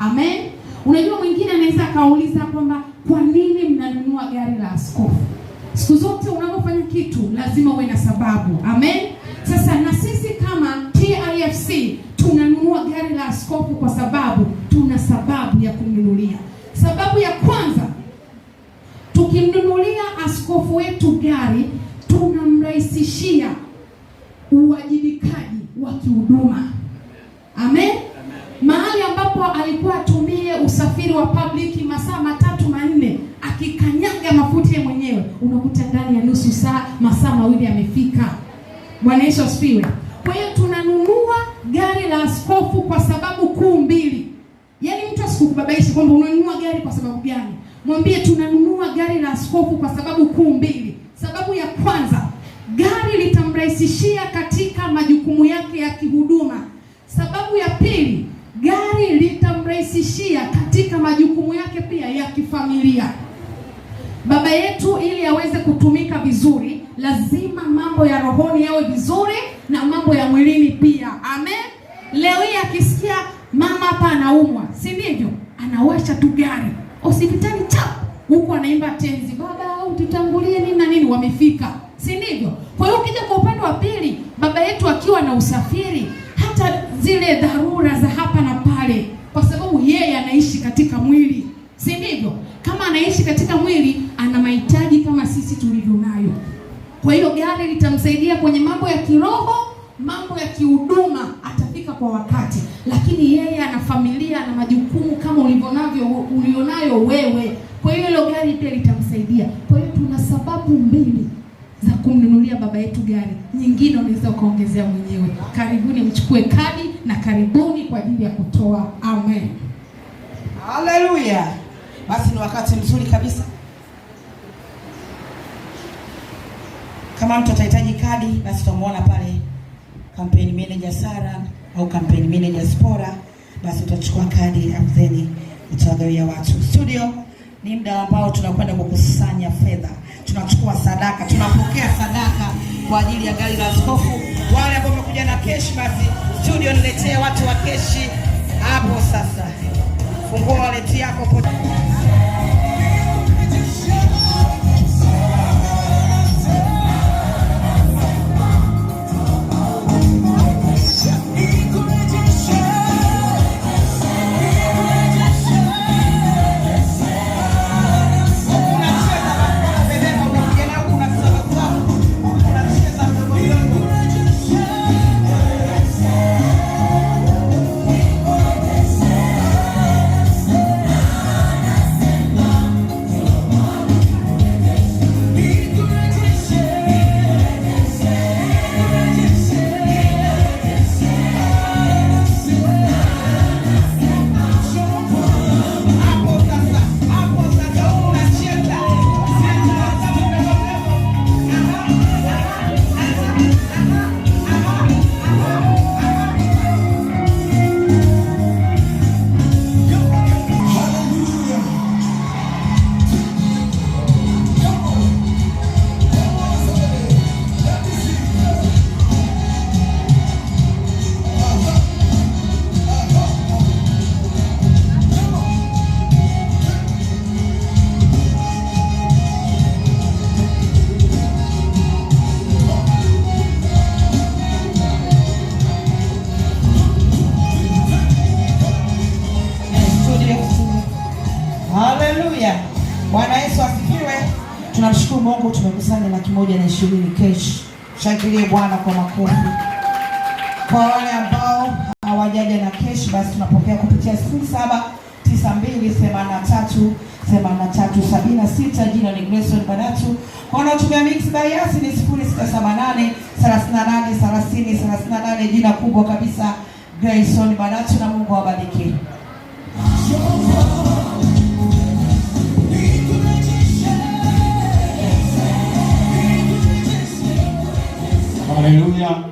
Amen. Unajua mwingine anaweza kauliza kwamba kwa nini mnanunua gari la askofu? Siku zote unapofanya kitu lazima uwe na sababu. Amen. Sasa na sisi kama TIFC tunanunua gari la askofu kwa sababu tuna sababu ya kumnunulia. Sababu ya kwanza, tukimnunulia askofu wetu gari, tunamrahisishia uwajibikaji wa kihuduma. Amen. Mahali ambapo alikuwa atumie usafiri wa public masaa 3-4 akikanyaga mafuta yeye mwenyewe, unakuta ndani ya nusu saa, masaa 2 yamefika. Bwana Yesu asifiwe. Kwa hiyo tunanunua gari la askofu kwa sababu kuu mbili. Yaani mtu asikukubabaishe kwamba unanunua gari kwa sababu gani. Mwambie tunanunua gari la askofu kwa sababu kuu mbili. Sababu ya kwanza, gari litamrahisishia katika majukumu yake ya kihuduma. Sababu ya pili, gari litamrahisishia katika majukumu yake pia ya kifamilia. Baba yetu ili aweze kutumika vizuri, lazima mambo ya rohoni yawe vizuri na mambo ya mwilini pia. Amen. Leo hii akisikia mama hapa anaumwa, si ndivyo? Anawasha tu gari, hospitali chap, huko anaimba tenzi, baba ututangulie nini na nini, wamefika. Si ndivyo? Kwa hiyo ukija kwa upande wa pili, baba yetu akiwa na usafiri, hata zile dharura za hapa na pale, kwa sababu yeye anaishi katika mwili. Si ndivyo? Kama anaishi katika mwili, ana mahitaji kama sisi tulivyo nayo. Kwa hiyo gari litamsaidia kwenye mambo ya kiroho, mambo ya kihuduma, atafika kwa wakati. Lakini yeye ana familia na majukumu kama ulionayo wewe. Kwa hiyo hilo gari pia litamsaidia. Kwa hiyo tuna sababu mbili za kumnunulia baba yetu gari. Nyingine unaweza ukaongezea mwenyewe. Karibuni mchukue kadi na karibuni kwa ajili ya kutoa. Amen. Haleluya. Basi ni wakati mzuri kabisa. Kama mtu atahitaji kadi, basi tutamuona pale campaign manager Sara au campaign manager Spora, basi utachukua kadi then utawagawia watu. Studio ni muda ambao tunakwenda kukusanya fedha. Tunachukua sadaka, tunapokea sadaka kwa ajili ya gari la askofu. Wale ambao wamekuja na cash, basi studio niletee watu wa cash hapo sasa. Fungua wallet yako pote. Haleluya. Bwana Yesu asifiwe. Tunamshukuru Mungu tumekusanya 120 cash. Shangilie Bwana kwa makofi. Kwa wale ambao hawajaja na cash, basi tunapokea kupitia 0792838376. Jina ni Grayson Badatu. Kwa wanaotumia Mixx by Yas ni 0678383038. Jina kubwa kabisa Grayson Badatu, na Mungu awabariki. Haleluya.